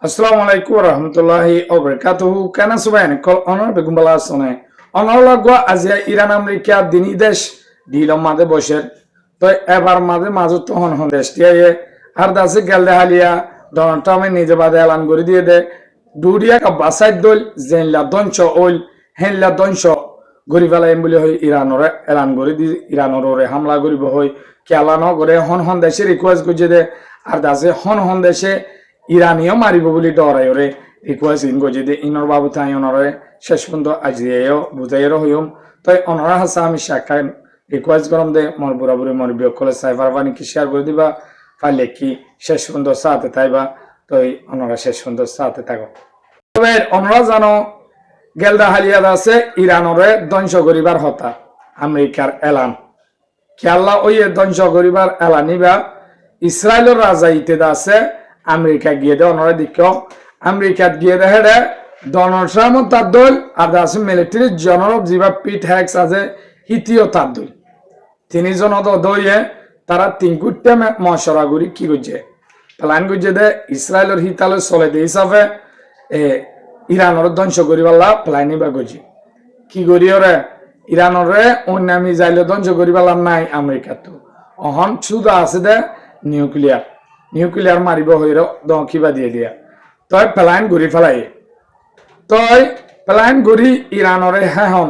Assalamu alaikum warahmatullahi wabarakatuh. Kana subayan kol honor begumbala sone. Honor lagwa azia Iran Amerika dini desh dilom made bosher. তো এবার মাঝে তো হন দেশটিয়া আর দাসে গেলদে হালিয়া Donald Trump নিজে বাদে এলান করে দিয়ে দে দুরিয়া কা বাসাই দল জেনলা দঞ্চ ওইল হেনলা দঞ্চ গরি ফেলা বলে হই ইরানরে এলান করে দি ইরানরে হামলা করিব হই কেলা ন করে হন দেশে রিকোয়েস্ট করছে দে আর দাসে হন দেশে ইরানিও মারিব বলে ডরাই ওরে রিকোয়েস্ট ইন করছে দে ইনর বাবু তাই অনরে শেষ পর্যন্ত আজিয়েও বুঝাইরো হইম তাই অনরা হাসা আমি শাখায় রিকোয়েস্ট করম দে মর বুড়াবুড়ি মর বিয়োগ করে সাইফার পানি কি শেয়ার করে দিবা পাইলে কি শেষ পর্যন্ত সাথে থাইবা তো অনরা শেষ পর্যন্ত সাথে থাকো তবে অনরা জানো গেলদা হালিয়াদ আছে ইরানরে ধ্বংস করিবার হতা আমেরিকার এলান খেয়াল্লা ওই ধ্বংস করিবার এলানিবা ইসরায়েলের রাজা ইতেদা আছে আমেরিকা গিয়ে দে অনরা দিক আমেরিকা গিয়ে দে হেডে ডোনাল্ড ট্রাম্প তার দল আর আছে মিলিটারি জেনারেল জিবা পিট হ্যাক্স আছে হিতিও তার দল তিনি জন দইয়ে তারা তিনকুটে মশরা করি কি করছে প্ল্যান করছে দে ইসরায়েলের হিতালে চলে দে হিসাবে ইরানের ধ্বংস করিবাল্লা প্ল্যান বা করছে কি করি ওরে ইরানরে অন্য মিসাইল ধ্বংস করিবাল্লা নাই আমেরিকার তো অহন শুধু আছে দে নিউক্লিয়ার মারিব হইর কিবা দিয়ে দিয়া তই প্ল্যান ঘুরি ফেলাই তই প্ল্যান ঘুরি ইরানরে হ্যাঁ হন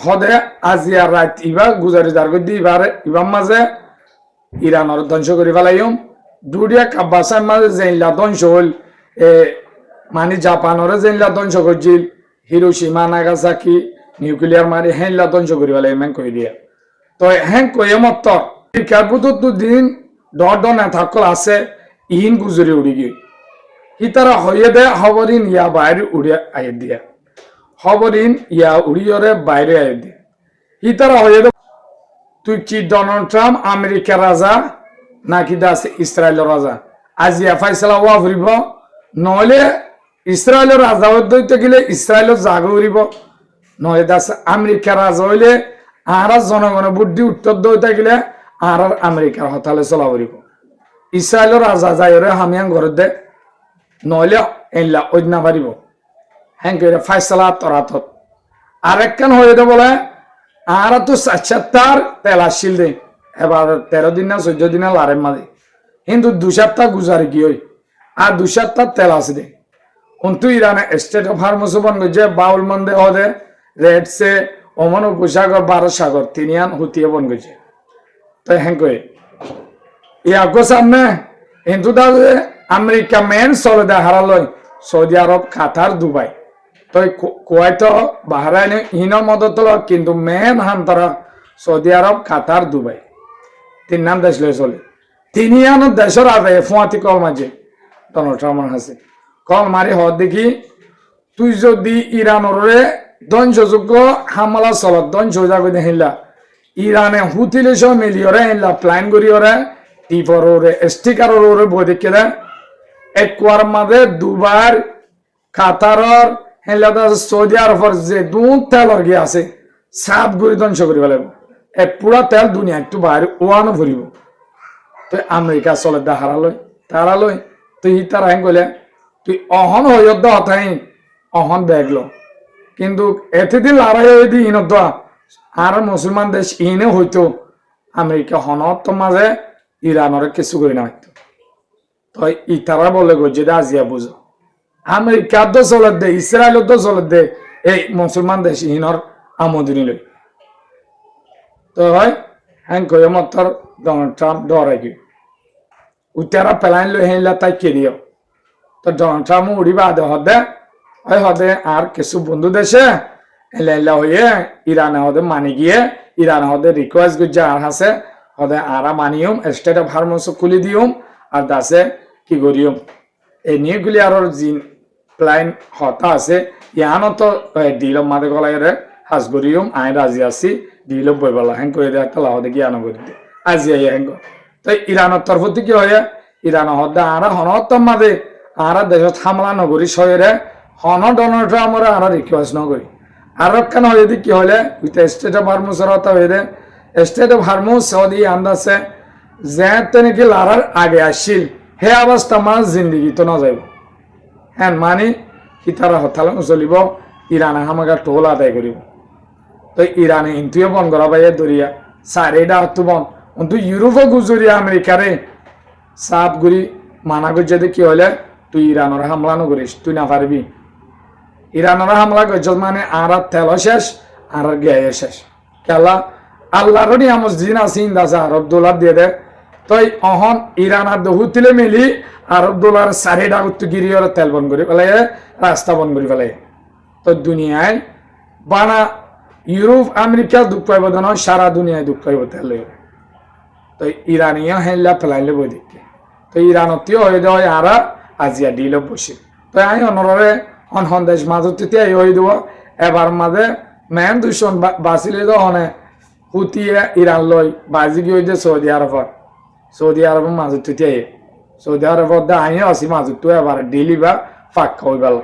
হদে আজিয়া রাত ইবা গুজারি দার গদি ইবার মাঝে ইরানর ধ্বংস করি ফেলাইম দুরিয়া কাব্বাসার মাঝে জেনলা ধ্বংস হল মানে জাপানরে জেনলা ধ্বংস করছিল হিরোশিমা নাগাসাকি নিউক্লিয়ার মারি হেনলা ধ্বংস করি ফেলাই মেন কই দিয়া তো হ্যাঁ কয়ে মত কারপুত দিন ডর না থাকল আছে ইহিন গুজরি উড়ি গিয়ে হিতারা হইয়ে দে হবরিন ইয়া বাইরে উড়িয়া আই দিয়া খবরিন ইয়া উড়িয়রে বাইরে আয় দে ইতারা হয়ে তুই কি ডোনাল্ড ট্রাম্প আমেরিকার রাজা নাকি দাস ইসরায়েলের রাজা আজিয়া ফাইসলা ওয়া ফুরিব নহলে ইসরায়েলের রাজা হইতে গেলে ইসরায়েলের জাগা উড়িব নহলে দাস আমেরিকার রাজা হইলে আর জনগণের বুদ্ধি উত্তর দইতে গেলে আর আমেরিকার হতালে চলা উড়িব ইসরায়েলের রাজা যাইরে হামিয়ান ঘর দে নহলে এলা ওই না পারিব হ্যাঁ করে ফাইসলা তরাতত আর একখান হয়ে দে বলে আর তো ৭৭ তেল আসছিল দে এবার ১৩ দিন না ১৪ দিন লারের মাঝে কিন্তু ২ সপ্তাহ গুজারি কি হই আর ২ সপ্তাহ তেল আছে দে কিন্তু ইরানে স্টেট অফ হারমোস বন যে বাউল মন্দে হদে রেড সে ওমান উপসাগর ভারত সাগর তিনিয়ান হুতিয়ে বন গেছে তাই হ্যাঁ করে ইয়াগো সামনে কিন্তু দাদে আমেরিকা মেন চলে দে হারালয় সৌদি আরব কাতার দুবাই তো কুয়েত বাহরাইন ইনর মদত কিন্তু মেন হান্তরা সৌদি আরব কাতার দুবাই তিন নাম দেশ লই চলে তিনি দেশের আগে ফুয়াতি কল মাঝে ডোনাল্ড ট্রাম্পের হাসে কল মারি হদ দেখি তুই যদি ইরানরে ধ্বংসযোগ্য হামলা চলত ধ্বংস যাগে হিলা ইরানে হুতিলে সব মিলিয়রে হিলা প্ল্যান করিয়রে টিপরে স্টিকাররে বই দেখে দেয় একবার মাঝে দুবার কাতারর হেলাদা সৌদি আরবের যে দুধ তেলর গিয়ে আছে ৭ গুড়ি ধ্বংস করি ফেলাব এক পুরা তেল দুনিয়া একটু বাইরে ওয়ানো ভরিব তুই আমেরিকা চলে দা হারালই তুই তারা হেন কইলে তুই অহন হইয়দ হতাই অহন ব্যাগল কিন্তু এতদিন লড়াই হয়ে দি ইনত আর মুসলমান দেশ ইনে হইতো আমেরিকা হনত মাঝে ইরানরে কিছু করি না হইতো তো ইতারা বলে গো যে আজিয়া বুঝো আমেরিকার তো চলত দে ইসরায়েলের তো চলত দে এই মুসলমান দেশ ইনর আমদিনী লই তো হয় হ্যাঁ কয়ে মতর ডোনাল্ড ট্রাম্প ডরাই কি উত্তারা প্ল্যান লই হেলা তাই কে দিও তো ডোনাল্ড ট্রাম্প উড়িবা দে হদে আর কিছু বন্ধু দেশে এলা হয়ে ইরানে হদে মানি গিয়ে ইরানে হদে রিকোয়েস্ট গুজা আর হাসে হদে আরা মানিয়ম স্টেট অফ হারমোস খুলি দিয়ম আর দাসে কি করিয়ম এই নিউক্লিয়ারের জিন প্ল্যান হতা আছে ইয়ানো তো ডিল মাদে গলাইরে হাজ করিয়ম আই রাজি আছি ডিল বইবলা হ্যাং করে দে একটা লাহ দেখি আনো করে দে আজি আই হ্যাং তো ইরানের তরফ থেকে হয়ে ইরান হদে আরা হনত মাদে আরা দেশত হামলা নগরী শহরে হন ডোনাল্ড ট্রাম্পরে আরা রিকোয়েস্ট নগরী আর কেন হয়ে দি কি হলে উইথ স্টেট অফ হারমোসের হতা হয়ে দে স্টেট অফ হারমোস সৌদি আন্দাজে যে নাকি লারার আগে আসছিল হে অবস্থা আমার জিন্দগি তো না যাইব হ্যাঁ মানে সিতারা হতাল চলিব ইরানে হামাগা টোল আদায় করিব তো ইরানে ইন্তুও বন করা বাইয়ে দরিয়া সারেডা হতো বন কিন্তু ইউরোপও গুজরিয়া আমেরিকারে সাপ গুড়ি মানা করছে কি হলে তুই ইরানের হামলা নকরিস তুই না পারবি ইরানের হামলা করছ মানে আর তেল শেষ আর গেয়ে শেষ কেলা আল্লাহর নিয়ামত জিন আছে ইন্দাসা আরব ডলার দিয়ে দে তই অহন ইরান আর দহুতিলে মিলি আরব ডলার সারেডা উত্তু গিরিয়র তেল বন করি পেলাই রাস্তা বন করি পেলাই তো দুনিয়ায় বানা ইউরোপ আমেরিকা দুঃখ পাইব না সারা দুনিয়ায় দুঃখ পাইব তেল তো ইরানিয়া হেল্লা ফেলাইলে বই দিকে তো ইরানতীয় হয়ে দেওয়া আর আজিয়া ডিল বসে তো আমি অনরে অনহন দেশ মাজতে হয়ে দেব এবার মাঝে মেন দূষণ বাঁচিলে তো অনে হুতিয়ে ইরান লই বাজি গিয়ে যে সৌদি আরব মাজতে সৌদি আরবত আই আছি মাজতো এবার ডিলি বা ফাঁকা হয়ে গেল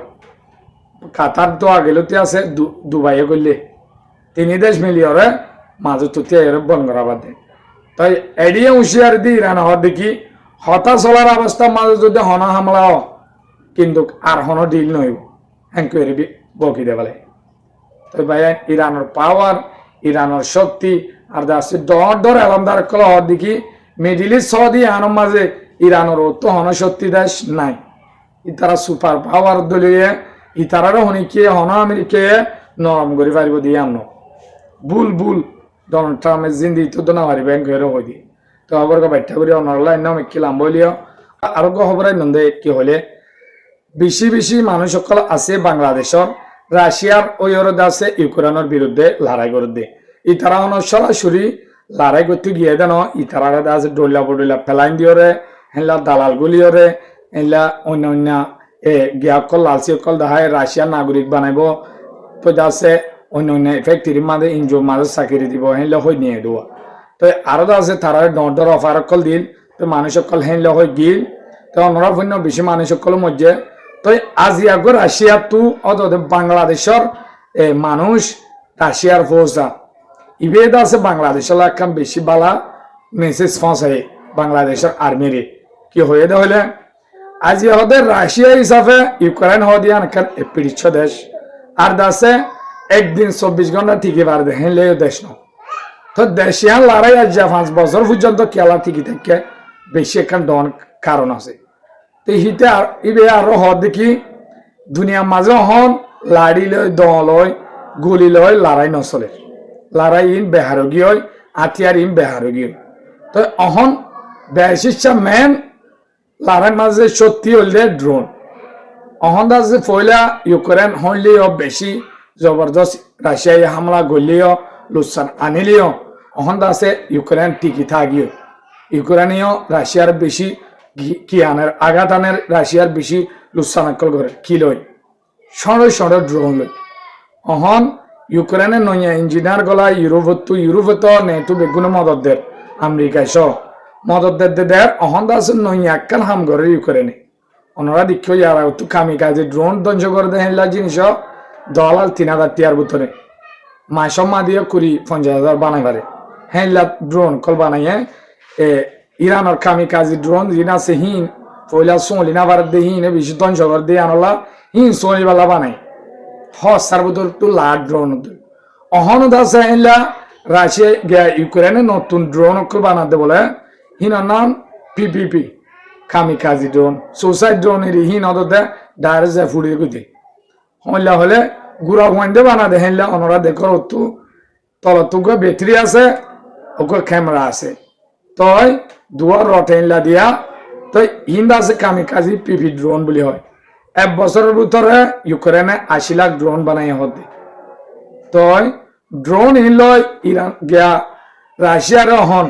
কাতার তো আগেলতে আছে দুবাইয়ে করলে তিনি দেশ মিলিয়রে মাজতে বন করা বাদে তাই এড়িয়ে হুঁশিয়ার দি ইরান হওয়ার দেখি হতা চলার অবস্থার মাঝে যদি হন হামলা কিন্তু আর হন ডিল নইব হ্যাঙ্কুয়ারি বকি দেবালে তো ভাই ইরানের পাওয়ার ইরানের শক্তি আর দাসে দর এলামদার কল হওয়ার দেখি মিডিল ইস্ট সৌদি আনম মাঝে ইরানের তো হন শক্তি দেশ নাই ইতারা সুপার পাওয়ার দলিয়ে ইতারারও হনিকে হন আমেরিকে নরম করে পারিব দিয়ে আনো বুল ডোনাল্ড ট্রাম্পের জিন্দি তো না পারি ব্যাংক হয়ে হয়ে দিয়ে তো আবার ব্যাখ্যা করি অনলাইন নাম কিলাম বলিও আরোগ্য খবরের নন্দে কি হলে বেশি মানুষ সকল আছে বাংলাদেশর রাশিয়ার ওইরদ আছে ইউক্রেনের বিরুদ্ধে লড়াই করতে ইতারা সরাসরি লড়াই করতে গিয়ে দেন ইতারা আছে ডইলা ফেলাইন দিওরে হেলা দালাল গুলিওরে হেলা অন্য গিয়াকল লালচি অকল দেখায় রাশিয়ার নাগরিক বানাইব তো আছে অন্য ফ্যাক্টরির মাঝে ইঞ্জোর মাঝে চাকরি দিব হেলে হয়ে নিয়ে দেওয়া তো আরো আছে তারা ডর অফার অকল দিল তো মানুষ অকল হেলে হয়ে গিল তো অন্যরা ভিন্ন বেশি মানুষ অকল মধ্যে তো আজি আগো রাশিয়া তু অত বাংলাদেশের মানুষ রাশিয়ার ফৌজা ইবেদ আছে বাংলাদেশের একখান বেশি বালা মেসেজ পৌঁছায় বাংলাদেশের আর্মিরে কি হয়ে হলে আজি হদের রাশিয়া হিসাবে ইউক্রেন হওয়া দিয়ে একখান পিড়িচ্ছ দেশ আর দাসে একদিন 24 ঘন্টা ঠিকই পারে দেখেন লে দেশ ন তো দেশিয়ান লড়াই আজ 5 বছর পর্যন্ত খেলা ঠিকই থাকে বেশি একখান ডন কারণ আছে তো হিতে ইবে আরো হওয়ার দেখি দুনিয়ার মাঝে হন লাড়ি লয় দল হয় গুলি লয় লড়াই নচলে লড়াই ইন বেহারগী হয় আতিয়ার ইন বেহারগী হয় তো অহন বেশিচ্ছা মেন লড়াই মাঝে সত্যি হইলে ড্রোন অহন দাসে পয়লা ইউক্রেন হইলেও বেশি জবরদস্ত রাশিয়ায় হামলা গলিও লুসান আনিলিও অহন দাসে ইউক্রেন টিকি থাকিও ইউক্রেনীয় রাশিয়ার বেশি কিয়ানের আঘাতানের রাশিয়ার বেশি লুসানাকল করে কি লই সড় ড্রোন লই অহন ইউক্রেনের নইয়া ইঞ্জিনিয়ার গলা ইউরোপত নেটু বেগুন মদতদের আমেরিকায় সহ মদতদের দের অহন দাসের নইয়া একখান হাম করে ইউক্রেনে ওনারা দেখিও ইয়ারা তো কামি কাজে ড্রোন ধ্বংস করে দেয় হেলা জিনিস $3,000 টিয়ার ভিতরে মাসম্মা দিয়ে 50,000 বানাই পারে হেলা ড্রোন কল বানাইয়ে ইরানের কামি কাজে ড্রোন যিন আছে হিন পয়লা সোলি না ভারত দিয়ে হিনে বেশি ধ্বংস করে দিয়ে আনলা হিন সোলি বালা বানাই হসার ভিতর তো লাট ড্রোন অহন আছে হেলা রাশিয়া ইউক্রেনে নতুন ড্রোন বানাতে বলে হিনার নাম পিপিপি কামিকাজি ড্রোন সুসাইড ড্রোনের হিন অদতে ডাইরেক্ট যায় ফুড়িয়ে গুতে হইলা হলে গুড়া ওয়াইন্দে বানা দে হেনলা অনরা দেখো তো তলতুকে ব্যাটারি আছে ওকে ক্যামেরা আছে তই দুয়ার রটেনলা দিয়া তই হিন্দা আছে কামিকাজি পিপি ড্রোন বলি হয় 1 বছরের ভিতরে ইউক্রেনে 80 লাখ ড্রোন বানাই হতে তই ড্রোন হিল ইরান গিয়া রাশিয়ার হন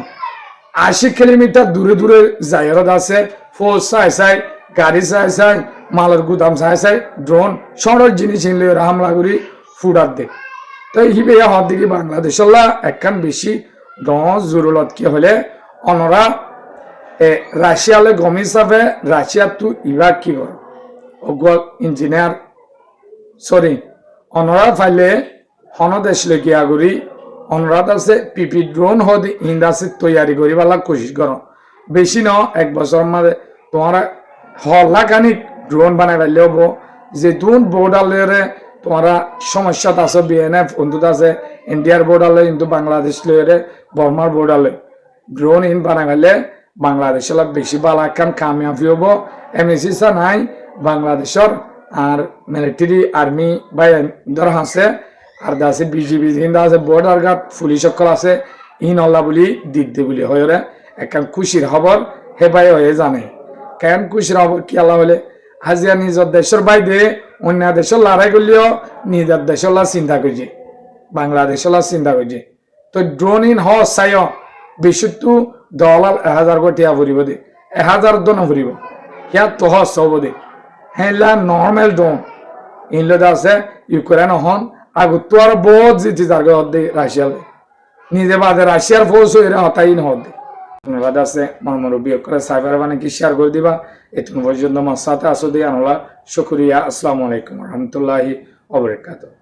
80 কিলোমিটার দূরে জায়গাত আছে ফৌজ চাই গাড়ি চাই মালের গুদাম চাই ড্রোন সড়ক জিনিস হিনলে হামলা করি ফুডার দে তো হিবে হওয়ার দিকে বাংলাদেশলা একখান বেশি জরুরত কি হলে অনরা রাশিয়ালে গম হিসাবে রাশিয়া তু ইরাক কি কর ইঞ্জিনিয়ার সরি অনরা ফাইলে হনদেশ লেগিয়া করি অনুরাধ আছে পিপি ড্রোন হদ ইন্দাসে তৈয়ারি করিবার কোশিশ করো বেশি ন 1 বছর মাঝে তোমার হল্লা খানিক ড্রোন বানাই ফেললে হবো যে দুন বোর্ডারে তোমরা সমস্যা আছে বিএনএফ অন্তত আছে ইন্ডিয়ার বোর্ডালে কিন্তু বাংলাদেশ লয়ে বর্মার বোর্ডালে ড্রোন ইন বানাই ফেললে বাংলাদেশের বেশি ভালো একখান কামিয়াবি হবো এমএসিসা নাই বাংলাদেশের আর মিলিটারি আর্মি বা ধর আছে আর আছে বিজিবি হিন্দা আছে বর্ডার গার্ড পুলিশ সকল আছে ইন অল্লা বলি দিতে বলি হয় একখান খুশির খবর হে ভাই হয়ে জানে কেন খুশির খবর কি আল্লাহ হলে হাজিয়া নিজের দেশের বাইরে অন্য দেশের লড়াই করলেও নিজের দেশের চিন্তা করছে বাংলাদেশের চিন্তা করছে তো ড্রোন ইন হওয়া চাই বিশুদ্ধ $1000 কোটি ফুরিব দে 1000 দন ফুরিব ইয়া তো হস হব দে হেলা নর্মাল ড্রোন ইনলো আছে ইউক্রেন হন আগত তো আর বহুত জিতি যার দে রাশিয়াল নিজে বাদে রাশিয়ার ফৌজ এরা হতাই নহদ ধন্যবাদ আছে মর্মর বিয়োগ করে সাইবার মানে কি শেয়ার করে দিবা এতক্ষণ পর্যন্ত আমার সাথে আসো দিয়ে আনলা শুক্রিয়া আসসালামু আলাইকুম রহমতুল্লাহি ওয়া বারাকাতুহু